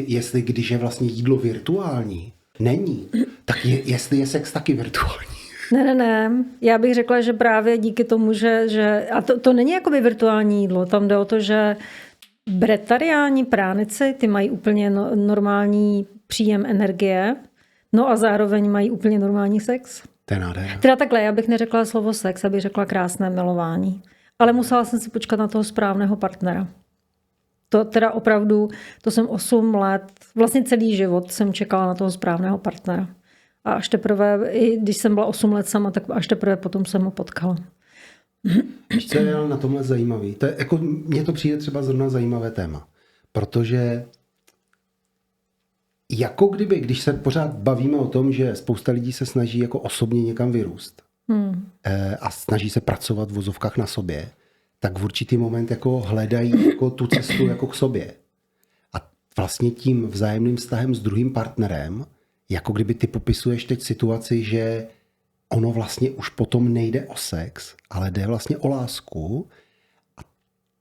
Jestli když je vlastně jídlo virtuální, není, tak jestli je sex taky virtuální. Ne. Já bych řekla, že právě díky tomu, že a to není jakoby virtuální jídlo. Tam jde o to, že bretariáni, pránici, ty mají úplně normální příjem energie, no a zároveň mají úplně normální sex. To je nádhera. Teda takhle, já bych neřekla slovo sex, abych řekla krásné milování. Ale musela jsem si počkat na toho správného partnera. To teda opravdu, to jsem 8 let, vlastně celý život jsem čekala na toho správného partnera. A až teprve, i když jsem byla 8 let sama, tak až teprve potom jsem ho potkala. Víš, co je na tomhle zajímavý? To je, jako, mně to přijde třeba zrovna zajímavé téma. Protože jako kdyby, když se pořád bavíme o tom, že spousta lidí se snaží jako osobně někam vyrůst a snaží se pracovat v vozovkách na sobě, tak v určitý moment jako hledají jako tu cestu jako k sobě. A vlastně tím vzájemným vztahem s druhým partnerem, jako kdyby ty popisuješ teď situaci, že ono vlastně už potom nejde o sex, ale jde vlastně o lásku a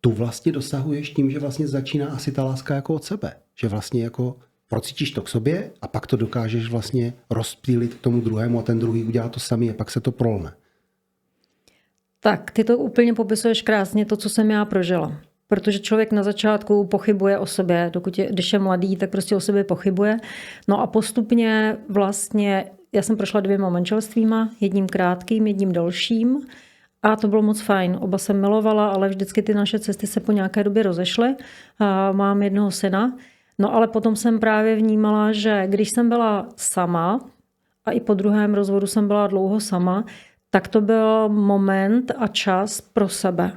tu vlastně dosahuješ tím, že vlastně začíná asi ta láska jako od sebe. Že vlastně jako procítíš to k sobě a pak to dokážeš vlastně rozptýlit k tomu druhému a ten druhý udělá to samý a pak se to prolne. Tak, ty to úplně popisuješ krásně, to, co jsem já prožila. Protože člověk na začátku pochybuje o sobě, když je mladý, tak prostě o sobě pochybuje. No a postupně vlastně, já jsem prošla 2 manželstvíma, jedním krátkým, jedním delším. A to bylo moc fajn. Oba jsem milovala, ale vždycky ty naše cesty se po nějaké době rozešly. Mám 1 syna. No ale potom jsem právě vnímala, že když jsem byla sama, a i po druhém rozvodu jsem byla dlouho sama, tak to byl moment a čas pro sebe.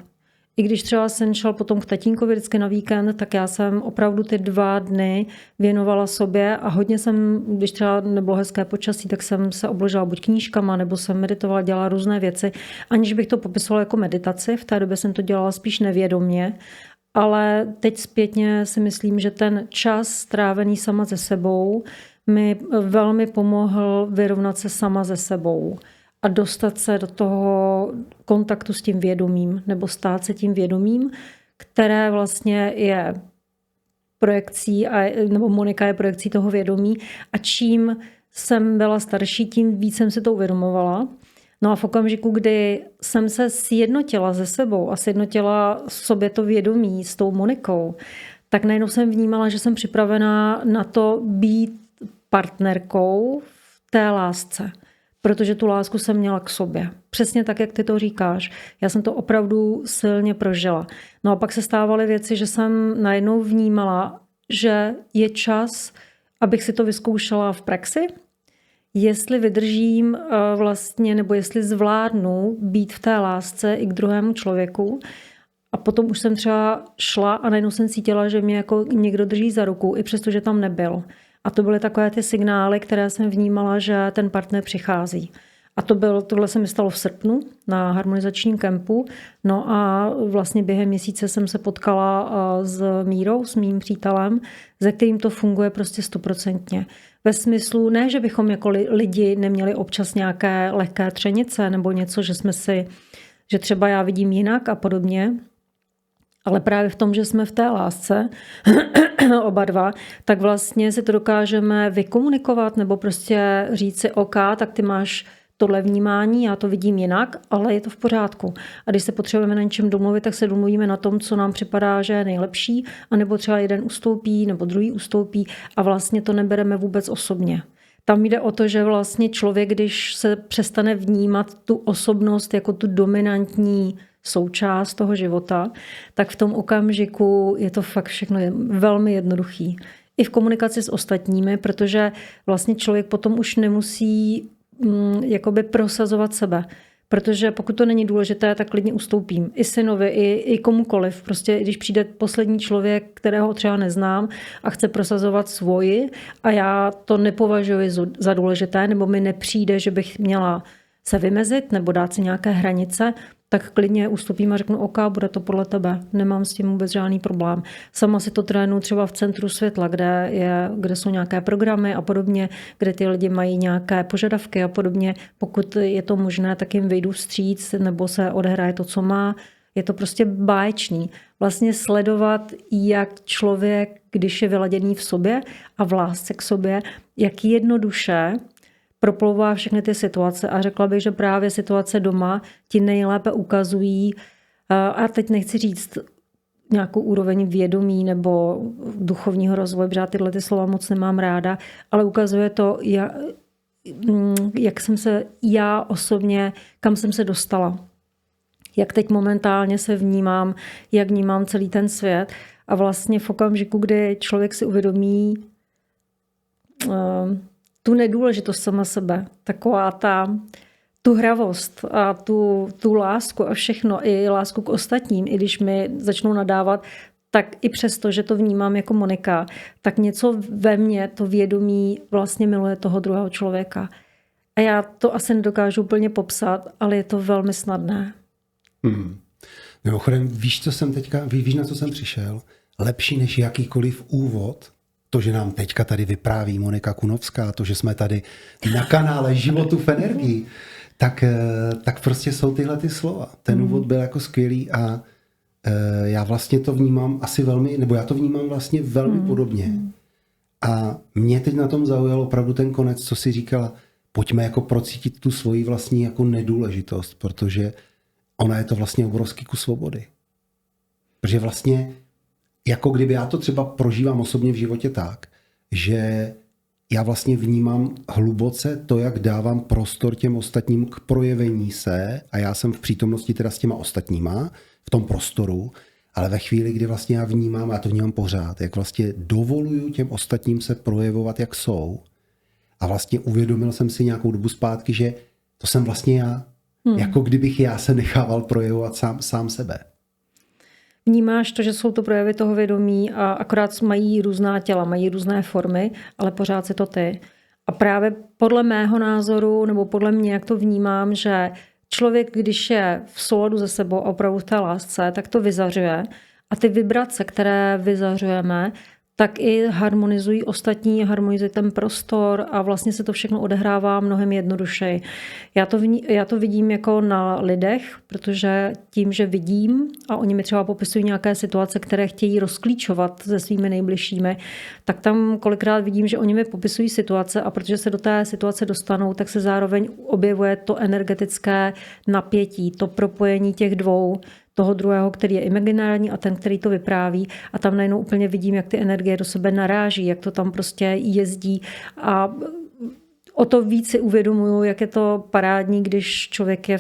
I když třeba jsem šel potom k tatínkovi vždycky na víkend, tak já jsem opravdu ty 2 dny věnovala sobě a hodně jsem, když třeba nebylo hezké počasí, tak jsem se obložila buď knížkama, nebo jsem meditovala, dělala různé věci, aniž bych to popisovala jako meditaci. V té době jsem to dělala spíš nevědomě, ale teď zpětně si myslím, že ten čas strávený sama se sebou mi velmi pomohl vyrovnat se sama se sebou a dostat se do toho kontaktu s tím vědomím, nebo stát se tím vědomím, které vlastně je projekcí, nebo Monika je projekcí toho vědomí. A čím jsem byla starší, tím víc jsem si to uvědomovala. No a v okamžiku, kdy jsem se sjednotila se sebou a sjednotila sobě to vědomí s tou Monikou, tak najednou jsem vnímala, že jsem připravená na to být partnerkou v té lásce. Protože tu lásku jsem měla k sobě. Přesně tak, jak ty to říkáš. Já jsem to opravdu silně prožila. No a pak se stávaly věci, že jsem najednou vnímala, že je čas, abych si to vyzkoušela v praxi, jestli vydržím vlastně, nebo jestli zvládnu být v té lásce i k druhému člověku. A potom už jsem třeba šla a najednou jsem cítila, že mě jako někdo drží za ruku, i přesto, že tam nebyl. A to byly takové ty signály, které jsem vnímala, že ten partner přichází. A tohle se mi stalo v srpnu na harmonizačním kempu. No a vlastně během měsíce jsem se potkala s Mírou, s mým přítelem, se kterým to funguje prostě 100%. Ve smyslu, ne, že bychom jako lidi neměli občas nějaké lehké třenice nebo něco, že třeba já vidím jinak a podobně, ale právě v tom, že jsme v té lásce, oba 2, tak vlastně si to dokážeme vykomunikovat nebo prostě říct si OK, tak ty máš tohle vnímání, já to vidím jinak, ale je to v pořádku. A když se potřebujeme na něčem domluvit, tak se domluvíme na tom, co nám připadá, že je nejlepší, anebo třeba jeden ustoupí, nebo druhý ustoupí a vlastně to nebereme vůbec osobně. Tam jde o to, že vlastně člověk, když se přestane vnímat tu osobnost jako tu dominantní součást toho života, tak v tom okamžiku je to fakt všechno velmi jednoduchý. I v komunikaci s ostatními, protože vlastně člověk potom už nemusí jakoby prosazovat sebe. Protože pokud to není důležité, tak klidně ustoupím. I synovi, i komukoliv. Prostě když přijde poslední člověk, kterého třeba neznám a chce prosazovat svoji a já to nepovažuji za důležité, nebo mi nepřijde, že bych měla se vymezit nebo dát si nějaké hranice, tak klidně ustupím a řeknu OK, bude to podle tebe. Nemám s tím vůbec žádný problém. Sama si to trénuji třeba v Centru světla, kde jsou nějaké programy a podobně, kde ty lidi mají nějaké požadavky a podobně. Pokud je to možné, tak jim vyjdu vstříc nebo se odehraje to, co má. Je to prostě báječný. Vlastně sledovat, jak člověk, když je vyladěný v sobě a v lásce k sobě, jak jednoduše proplouvá všechny ty situace. A řekla bych, že právě situace doma ti nejlépe ukazují, a teď nechci říct nějakou úroveň vědomí nebo duchovního rozvoje, protože tyhle ty slova moc nemám ráda, ale ukazuje to, jak jsem se já osobně, kam jsem se dostala. Jak teď momentálně se vnímám, jak vnímám celý ten svět. A vlastně v okamžiku, kdy člověk si uvědomí tu nedůležitost sama sebe, taková tu hravost a tu lásku a všechno, i lásku k ostatním, i když mi začnou nadávat, tak i přesto, že to vnímám jako Monika, tak něco ve mně, to vědomí vlastně miluje toho druhého člověka. A já to asi nedokážu úplně popsat, ale je to velmi snadné. Mimochodem, víš, na co jsem přišel? Lepší než jakýkoliv úvod, to, že nám teďka tady vypráví Monika Kunovská, to, že jsme tady na kanále Životu v energii, tak prostě jsou tyhle ty slova. Ten úvod byl jako skvělý a já vlastně to vnímám já to vnímám vlastně velmi podobně. A mě teď na tom zaujal opravdu ten konec, co si říkala, pojďme jako procítit tu svoji vlastní jako nedůležitost, protože ona je to vlastně obrovský kus svobody. Protože vlastně, jako kdyby já to třeba prožívám osobně v životě tak, že já vlastně vnímám hluboce to, jak dávám prostor těm ostatním k projevení se a já jsem v přítomnosti teda s těma ostatníma v tom prostoru, ale ve chvíli, kdy vlastně já to vnímám pořád, jak vlastně dovoluju těm ostatním se projevovat, jak jsou. A vlastně uvědomil jsem si nějakou dobu zpátky, že to jsem vlastně já. Jako kdybych já se nechával projevovat sám sebe. Vnímáš to, že jsou to projevy toho vědomí a akorát mají různá těla, mají různé formy, ale pořád si to ty. A právě podle mého názoru, nebo podle mě, jak to vnímám, že člověk, když je v souladu se sebou a opravdu v té lásce, tak to vyzařuje. A ty vibrace, které vyzařujeme, tak i harmonizují ostatní, harmonizují ten prostor a vlastně se to všechno odehrává mnohem jednodušeji. Já to vidím jako na lidech, protože tím, že vidím a oni mi třeba popisují nějaké situace, které chtějí rozklíčovat se svými nejbližšími, tak tam kolikrát vidím, že oni mi popisují situace a protože se do té situace dostanou, tak se zároveň objevuje to energetické napětí, to propojení těch dvou, toho druhého, který je imaginární a ten, který to vypráví. A tam najednou úplně vidím, jak ty energie do sebe naráží, jak to tam prostě jezdí. A o to víc si uvědomuju, jak je to parádní, když člověk je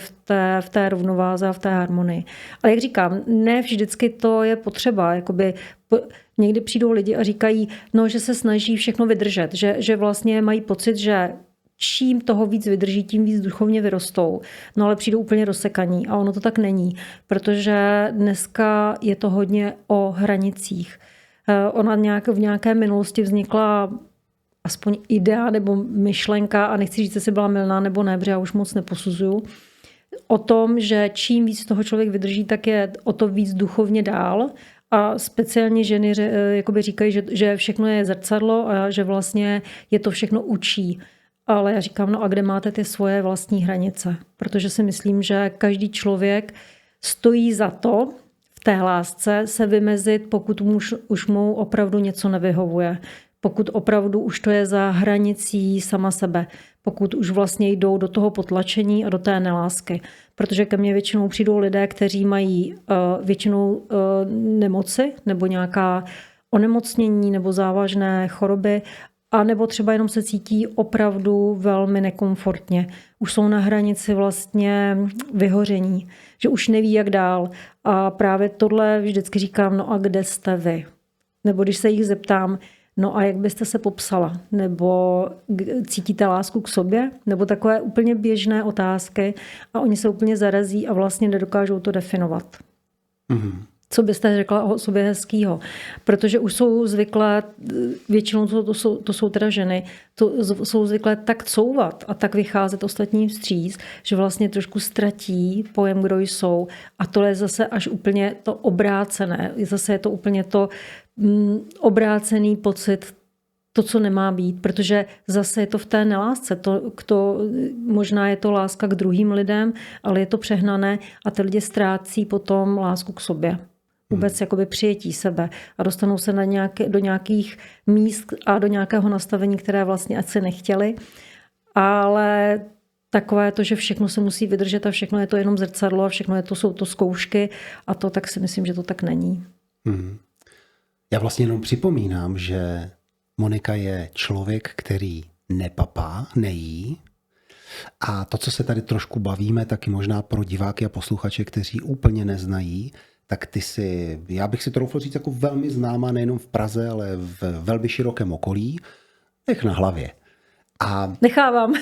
v té rovnováze a v té harmonii. Ale jak říkám, ne vždycky to je potřeba. Jakoby někdy přijdou lidi a říkají, že se snaží všechno vydržet, že vlastně mají pocit, že čím toho víc vydrží, tím víc duchovně vyrostou. No ale přijdou úplně rozsekaní a ono to tak není, protože dneska je to hodně o hranicích. Ona v nějaké minulosti vznikla aspoň idea nebo myšlenka, a nechci říct, jestli byla mylná nebo ne, protože já už moc neposuzuju, o tom, že čím víc toho člověk vydrží, tak je o to víc duchovně dál. A speciálně ženy jakoby říkají, že všechno je zrcadlo a že vlastně je to všechno učí. Ale já říkám, a kde máte ty svoje vlastní hranice? Protože si myslím, že každý člověk stojí za to v té lásce se vymezit, pokud už mu opravdu něco nevyhovuje. Pokud opravdu už to je za hranicí sama sebe. Pokud už vlastně jdou do toho potlačení a do té nelásky. Protože ke mně většinou přijdou lidé, kteří mají většinou nemoci nebo nějaká onemocnění nebo závažné choroby, a nebo třeba jenom se cítí opravdu velmi nekomfortně. Už jsou na hranici vlastně vyhoření, že už neví, jak dál. A právě tohle vždycky říkám, a kde jste vy? Nebo když se jich zeptám, a jak byste se popsala? Nebo cítíte lásku k sobě? Nebo takové úplně běžné otázky a oni se úplně zarazí a vlastně nedokážou to definovat. Mm-hmm. Co byste řekla o sobě hezkýho? Protože už jsou zvyklé, většinou to jsou teda ženy, jsou zvyklé tak couvat a tak vycházet ostatním vstříc, že vlastně trošku ztratí pojem, kdo jsou. A to je zase až úplně to obrácené. Zase je to úplně to obrácený pocit to, co nemá být, protože zase je to v té nelásce. Možná je to láska k druhým lidem, ale je to přehnané a ty lidi ztrácí potom lásku k sobě. Vůbec jakoby přijetí sebe a dostanou se do nějakých míst a do nějakého nastavení, které vlastně asi nechtěli. Ale takové to, že všechno se musí vydržet a všechno je to jenom zrcadlo a všechno jsou to zkoušky a to tak si myslím, že to tak není. Já vlastně jenom připomínám, že Monika je člověk, který nepapá, nejí. A to, co se tady trošku bavíme, taky možná pro diváky a posluchače, kteří úplně neznají, tak ty si, já bych si troufl říct, jako velmi známá nejenom v Praze, ale v velmi širokém okolí, nech na hlavě. A Nechávám.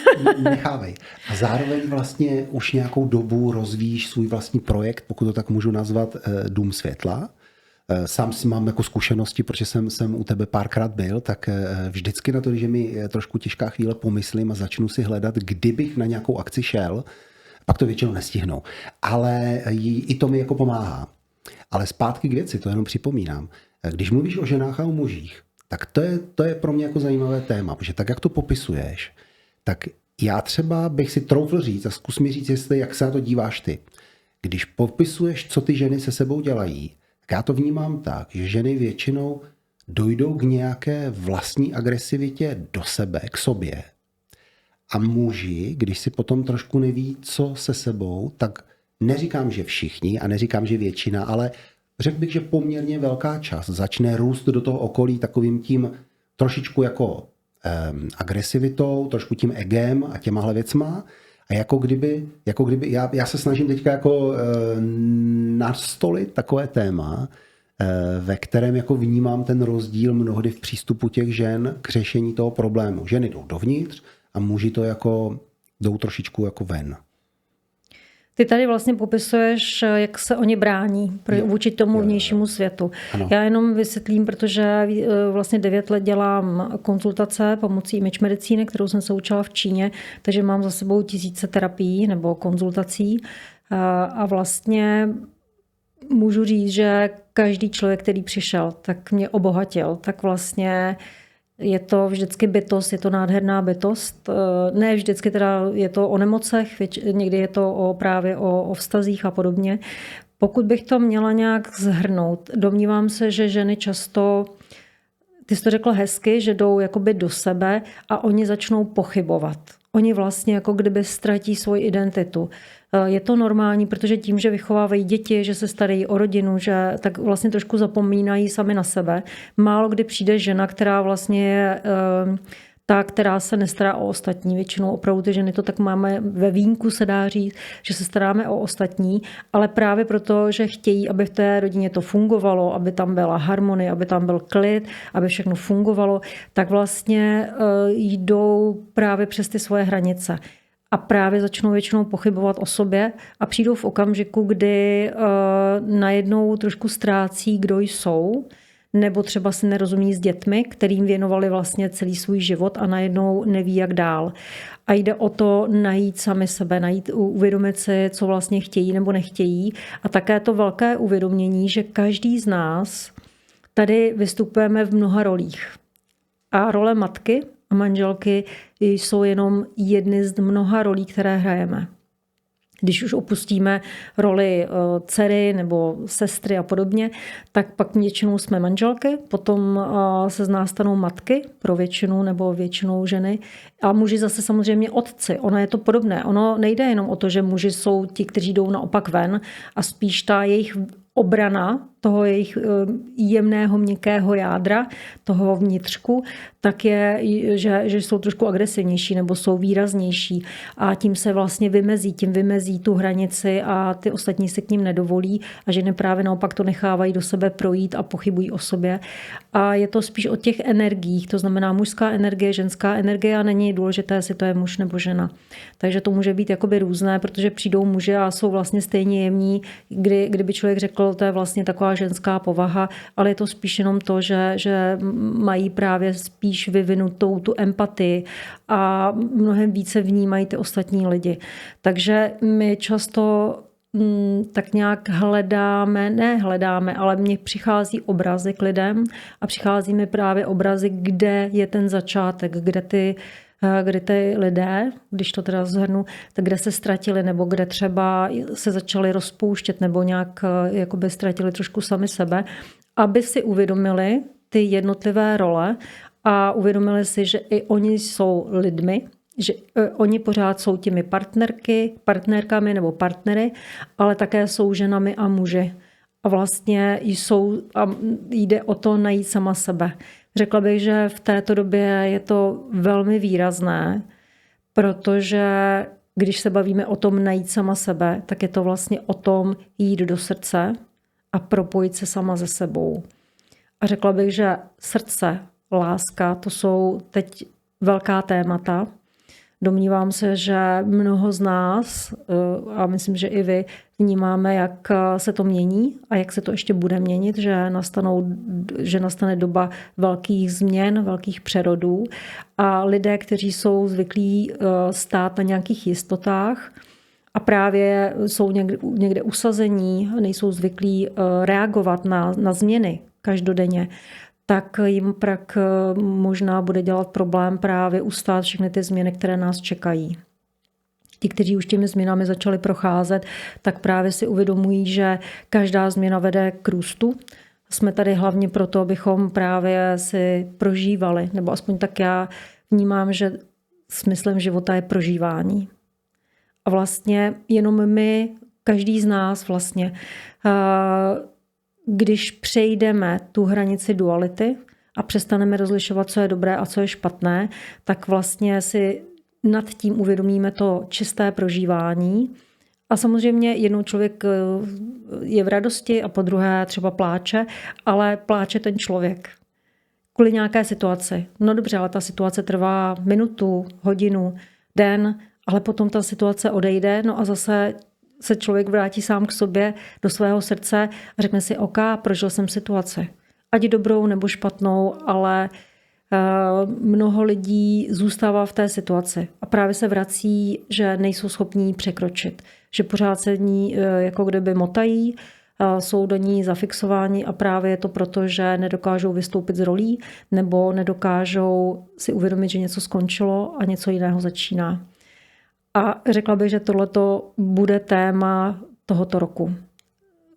Nechávej. A zároveň vlastně už nějakou dobu rozvíjíš svůj vlastní projekt, pokud to tak můžu nazvat, Dům světla. Sám si mám jako zkušenosti, protože jsem u tebe párkrát byl, tak vždycky na to, že mi trošku těžká chvíle pomyslím a začnu si hledat, kdybych na nějakou akci šel, pak to většinou nestihnu. Ale i to mi jako pomáhá. Ale zpátky k věci, to jenom připomínám. Když mluvíš o ženách a o mužích, tak to je pro mě jako zajímavé téma, protože tak, jak to popisuješ, tak já třeba bych si troufl říct a zkus mi říct, jak se na to díváš ty. Když popisuješ, co ty ženy se sebou dělají, tak já to vnímám tak, že ženy většinou dojdou k nějaké vlastní agresivitě do sebe, k sobě. A muži, když si potom trošku neví, co se sebou, tak neříkám, že všichni a neříkám, že většina, ale řekl bych, že poměrně velká část začne růst do toho okolí takovým tím trošičku jako agresivitou, trošku tím egem a těmahle věcma. A jako kdyby já se snažím teďka jako nastolit takové téma, ve kterém jako vnímám ten rozdíl mnohdy v přístupu těch žen k řešení toho problému. Ženy jdou dovnitř a muži to jako jdou trošičku jako ven. Ty tady vlastně popisuješ, jak se oni brání vůči tomu vnějšímu světu. Ano. Já jenom vysvětlím, protože vlastně 9 let dělám konzultace pomocí image medicíny, kterou jsem se učila v Číně, takže mám za sebou tisíce terapií nebo konzultací a vlastně můžu říct, že každý člověk, který přišel, tak mě obohatil, tak vlastně je to vždycky bytost, je to nádherná bytost. Ne vždycky teda je to o nemocech, někdy je to právě o vztazích a podobně. Pokud bych to měla nějak shrnout, domnívám se, že ženy často, ty jsi to řekla hezky, že jdou jakoby do sebe a oni začnou pochybovat. Oni vlastně jako kdyby ztratí svoji identitu. Je to normální, protože tím, že vychovávají děti, že se starají o rodinu, že tak vlastně trošku zapomínají sami na sebe. Málo kdy přijde žena, která vlastně je ta, která se nestará o ostatní. Většinou opravdu ty ženy to tak máme ve vínku, se dá říct, že se staráme o ostatní, ale právě proto, že chtějí, aby v té rodině to fungovalo, aby tam byla harmonie, aby tam byl klid, aby všechno fungovalo, tak vlastně jdou právě přes ty svoje hranice. A právě začnou většinou pochybovat o sobě a přijdou v okamžiku, kdy najednou trošku ztrácí, kdo jsou, nebo třeba si nerozumí s dětmi, kterým věnovali vlastně celý svůj život a najednou neví, jak dál. A jde o to najít sami sebe, uvědomit si, co vlastně chtějí nebo nechtějí. A také to velké uvědomění, že každý z nás tady vystupujeme v mnoha rolích. A role matky a manželky jsou jenom jedny z mnoha rolí, které hrajeme. Když už opustíme roli dcery nebo sestry a podobně, tak pak většinou jsme manželky, potom se z nás stanou matky pro většinu nebo většinou ženy a muži zase samozřejmě otci. Ono je to podobné. Ono nejde jenom o to, že muži jsou ti, kteří jdou naopak ven a spíš ta jejich obrana toho jejich jemného, měkkého jádra, toho vnitřku, tak je, že jsou trošku agresivnější nebo jsou výraznější a tím se vlastně vymezí tu hranici a ty ostatní se k ním nedovolí a ženy právě naopak to nechávají do sebe projít a pochybují o sobě. A je to spíš o těch energiích, to znamená mužská energie, ženská energie a není důležité, jestli to je muž nebo žena. Takže to může být jakoby různé, protože přijdou muži a jsou vlastně stejně jemní, kdyby člověk řekl, to je vlastně taková ženská povaha, ale je to spíš jenom to, že mají právě spíš vyvinutou tu empatii a mnohem více vnímají ty ostatní lidi. Takže my často tak nějak hledáme, ale mně přichází obrazy k lidem a přichází mi právě obrazy, kde je ten začátek, kde ty lidé, když to teda zhrnu, tak kde se ztratili, nebo kde třeba se začali rozpouštět, nebo nějak jakoby ztratili trošku sami sebe, aby si uvědomili ty jednotlivé role a uvědomili si, že i oni jsou lidmi, že oni pořád jsou těmi partnerkami nebo partnery, ale také jsou ženami a muži. A vlastně jde o to najít sama sebe. Řekla bych, že v této době je to velmi výrazné, protože když se bavíme o tom najít sama sebe, tak je to vlastně o tom jít do srdce a propojit se sama se sebou. A řekla bych, že srdce, láska, to jsou teď velká témata. Domnívám se, že mnoho z nás, a myslím, že i vy, vnímáme, jak se to mění a jak se to ještě bude měnit, že nastane doba velkých změn, velkých přerodů a lidé, kteří jsou zvyklí stát na nějakých jistotách a právě jsou někde usazení, nejsou zvyklí reagovat na změny každodenně, tak jim pak možná bude dělat problém právě ustát všechny ty změny, které nás čekají. Ti, kteří už těmi změnami začali procházet, tak právě si uvědomují, že každá změna vede k růstu. Jsme tady hlavně proto, abychom právě si prožívali, nebo aspoň tak já vnímám, že smyslem života je prožívání. A vlastně jenom my, každý z nás vlastně, když přejdeme tu hranici duality a přestaneme rozlišovat, co je dobré a co je špatné, tak vlastně si nad tím uvědomíme to čisté prožívání. A samozřejmě jednou člověk je v radosti a po druhé třeba pláče, ale pláče ten člověk kvůli nějaké situaci. No dobře, ale ta situace trvá minutu, hodinu, den, ale potom ta situace odejde, no a zase se člověk vrátí sám k sobě, do svého srdce a řekne si, OK, prožil jsem situaci. Ať dobrou nebo špatnou, ale mnoho lidí zůstává v té situaci a právě se vrací, že nejsou schopní překročit. Že pořád se ní jako kdyby motají, jsou do ní zafixováni a právě je to proto, že nedokážou vystoupit z rolí nebo nedokážou si uvědomit, že něco skončilo a něco jiného začíná. A řekla bych, že tohleto bude téma tohoto roku.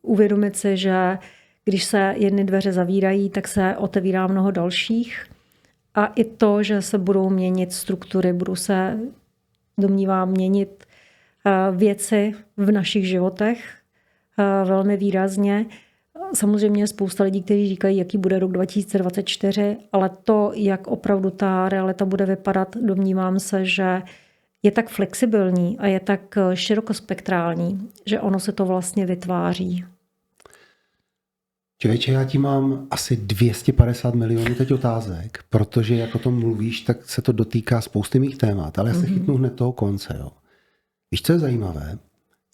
Uvědomit si, že když se jedny dveře zavírají, tak se otevírá mnoho dalších. A i to, že se budou měnit struktury, budou se, domnívám, měnit věci v našich životech velmi výrazně. Samozřejmě je spousta lidí, kteří říkají, jaký bude rok 2024, ale to, jak opravdu ta realita bude vypadat, domnívám se, že je tak flexibilní a je tak širokospektrální, že ono se to vlastně vytváří. Člověče, já ti mám asi 250 milionů teď otázek, protože jak o tom mluvíš, tak se to dotýká spousty mých témat, ale já se chytnu hned toho konce. Jo. Víš, co je zajímavé?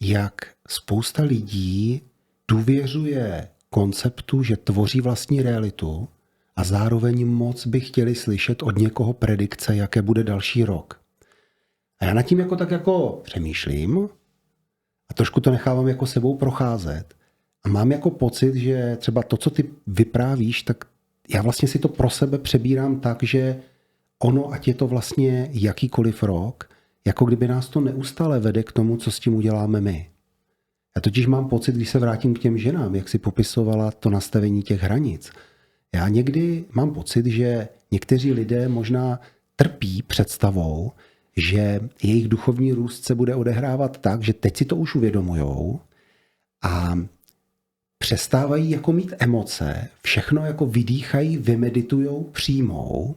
Jak spousta lidí důvěřuje konceptu, že tvoří vlastní realitu a zároveň moc by chtěli slyšet od někoho predikce, jaké bude další rok. A já nad tím jako přemýšlím a trošku to nechávám jako sebou procházet. A mám jako pocit, že třeba to, co ty vyprávíš, tak já vlastně si to pro sebe přebírám tak, že ono, ať je to vlastně jakýkoliv rok, jako kdyby nás to neustále vede k tomu, co s tím uděláme my. Já totiž mám pocit, když se vrátím k těm ženám, jak si popisovala to nastavení těch hranic. Já někdy mám pocit, že někteří lidé možná trpí představou, že jejich duchovní růst se bude odehrávat tak, že teď si to už uvědomujou a přestávají jako mít emoce, všechno jako vydýchají, vymeditujou, přijmou.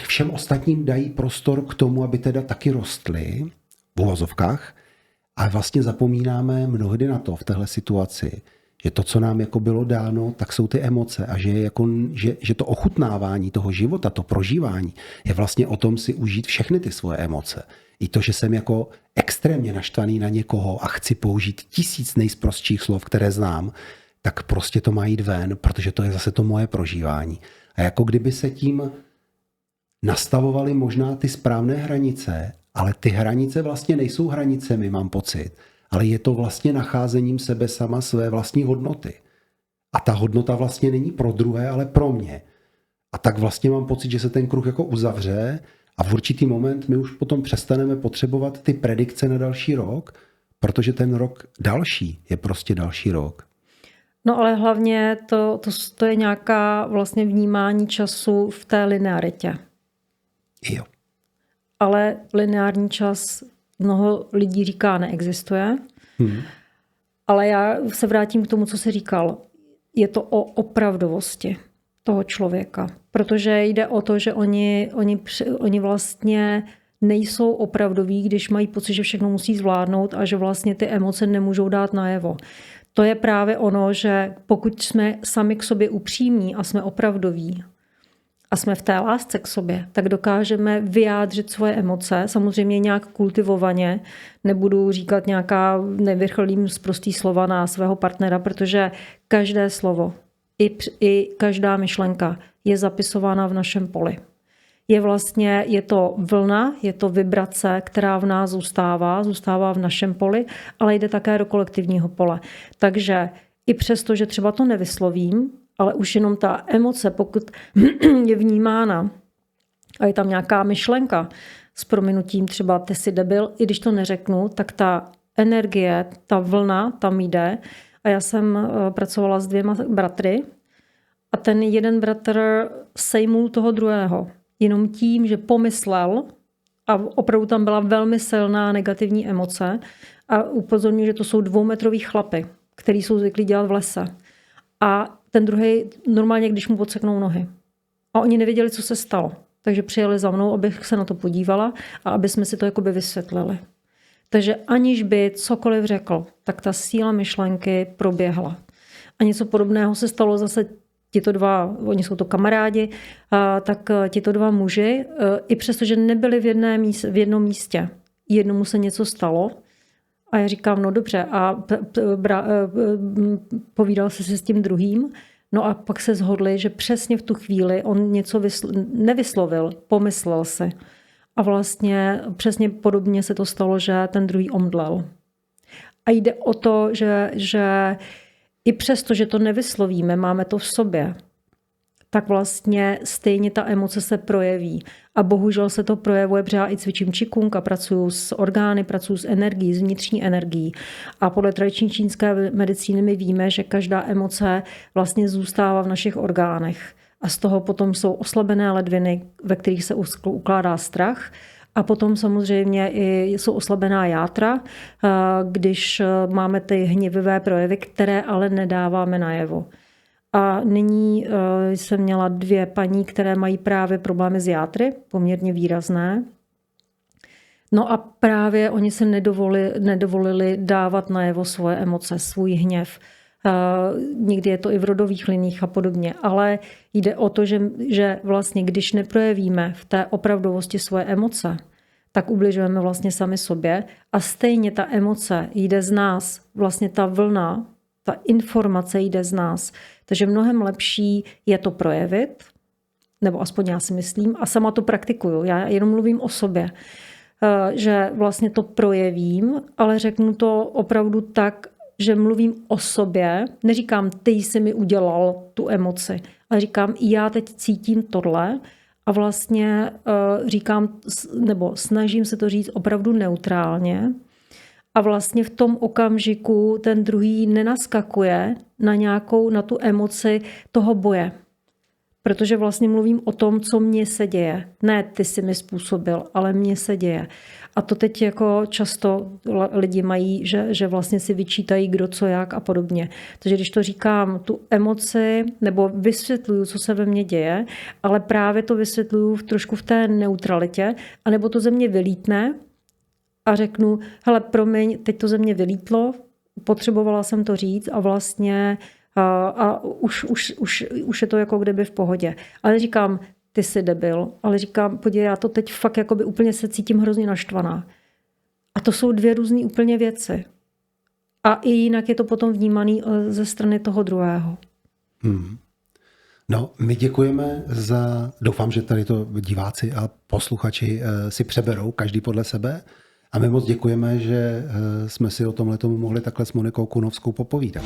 Všem ostatním dají prostor k tomu, aby teda taky rostly v uvozovkách, ale vlastně zapomínáme mnohdy na to v téhle situaci, že to, co nám jako bylo dáno, tak jsou ty emoce a že to ochutnávání toho života, to prožívání je vlastně o tom si užít všechny ty svoje emoce. I to, že jsem jako extrémně naštvaný na někoho a chci použít 1000 nejsprostších slov, které znám, tak prostě to má jít ven, protože to je zase to moje prožívání. A jako kdyby se tím nastavovaly možná ty správné hranice Ale ty hranice vlastně nejsou hranicemi, mám pocit, ale je to vlastně nacházením sebe sama své vlastní hodnoty. A ta hodnota vlastně není pro druhé, ale pro mě. A tak vlastně mám pocit, že se ten kruh jako uzavře a v určitý moment my už potom přestaneme potřebovat ty predikce na další rok, protože ten rok další je prostě další rok. No ale hlavně to je nějaká vlastně vnímání času v té linearitě. Jo. Ale lineární čas mnoho lidí říká neexistuje. Ale já se vrátím k tomu, co jsi říkal. Je to o opravdovosti toho člověka. Protože jde o to, že oni vlastně nejsou opravdoví, když mají pocit, že všechno musí zvládnout a že vlastně ty emoce nemůžou dát najevo. To je právě ono, že pokud jsme sami k sobě upřímní a jsme opravdoví a jsme v té lásce k sobě, tak dokážeme vyjádřit svoje emoce, samozřejmě nějak kultivovaně. Nebudu říkat nějaká nevychrlým sprostý slova na svého partnera, protože každé slovo i každá myšlenka je zapisována v našem poli. Je to vlna, je to vibrace, která v nás zůstává v našem poli, ale jde také do kolektivního pole. Takže i přesto, že třeba to nevyslovím, ale už jenom ta emoce, pokud je vnímána a je tam nějaká myšlenka s prominutím třeba ty jsi debil, i když to neřeknu, tak ta energie, ta vlna tam jde. A já jsem pracovala s 2 bratry a ten jeden bratr sejmul toho druhého. Jenom tím, že pomyslel a opravdu tam byla velmi silná negativní emoce a upozorňuji, že to jsou 2metrový chlapy, který jsou zvyklí dělat v lese. A ten druhý normálně, když mu podseknou nohy. A oni nevěděli, co se stalo. Takže přijeli za mnou, abych se na to podívala a aby jsme si to jakoby vysvětlili. Takže aniž by cokoliv řekl, tak ta síla myšlenky proběhla. A něco podobného se stalo zase tito 2, oni jsou to kamarádi, tak tito 2 muži, i přesto, že nebyli v jednom místě, jednomu se něco stalo, a já říkám, no dobře, a povídal se s tím druhým, no a pak se shodli, že přesně v tu chvíli on něco nevyslovil, pomyslel si. A vlastně přesně podobně se to stalo, že ten druhý omdlel. A jde o to, že i přesto, že to nevyslovíme, máme to v sobě, tak vlastně stejně ta emoce se projeví. A bohužel se to projevuje, protože já i cvičím Qigong a pracuji s orgány, pracuji s energií, s vnitřní energií. A podle tradiční čínské medicíny my víme, že každá emoce vlastně zůstává v našich orgánech. A z toho potom jsou oslabené ledviny, ve kterých se ukládá strach. A potom samozřejmě i jsou oslabená játra, když máme ty hnivivé projevy, které ale nedáváme najevo. A nyní jsem měla 2 paní, které mají právě problémy s játry, poměrně výrazné. No a právě oni se nedovolili dávat najevo svoje emoce, svůj hněv. Někdy je to i v rodových liních a podobně. Ale jde o to, že vlastně když neprojevíme v té opravdovosti svoje emoce, tak ubližujeme vlastně sami sobě a stejně ta emoce jde z nás, vlastně ta vlna, ta informace jde z nás. Takže mnohem lepší je to projevit, nebo aspoň já si myslím, a sama to praktikuju. Já jenom mluvím o sobě, že vlastně to projevím, ale řeknu to opravdu tak, že mluvím o sobě, neříkám, ty jsi mi udělal tu emoci, ale říkám, já teď cítím tohle a vlastně říkám, nebo snažím se to říct opravdu neutrálně a vlastně v tom okamžiku ten druhý nenaskakuje na tu emoci toho boje. Protože vlastně mluvím o tom, co mně se děje. Ne, ty jsi mi způsobil, ale mně se děje. A to teď jako často lidi mají, že vlastně si vyčítají kdo co jak a podobně. Takže když to říkám, tu emoci, nebo vysvětluju, co se ve mně děje, ale právě to vysvětluju trošku v té neutralitě, anebo to ze mě vylítne a řeknu, hele, promiň, teď to ze mě vylítlo, potřebovala jsem to říct a vlastně a už je to jako kdyby v pohodě. Ale říkám, ty jsi debil, ale říkám, podívej, já to teď fakt jakoby úplně se cítím hrozně naštvaná. A to jsou 2 různé úplně věci. A i jinak je to potom vnímaný ze strany toho druhého. No, my děkujeme doufám, že tady to diváci a posluchači si přeberou, každý podle sebe. A my moc děkujeme, že jsme si o tomhletomu mohli takhle s Monikou Kunovskou popovídat.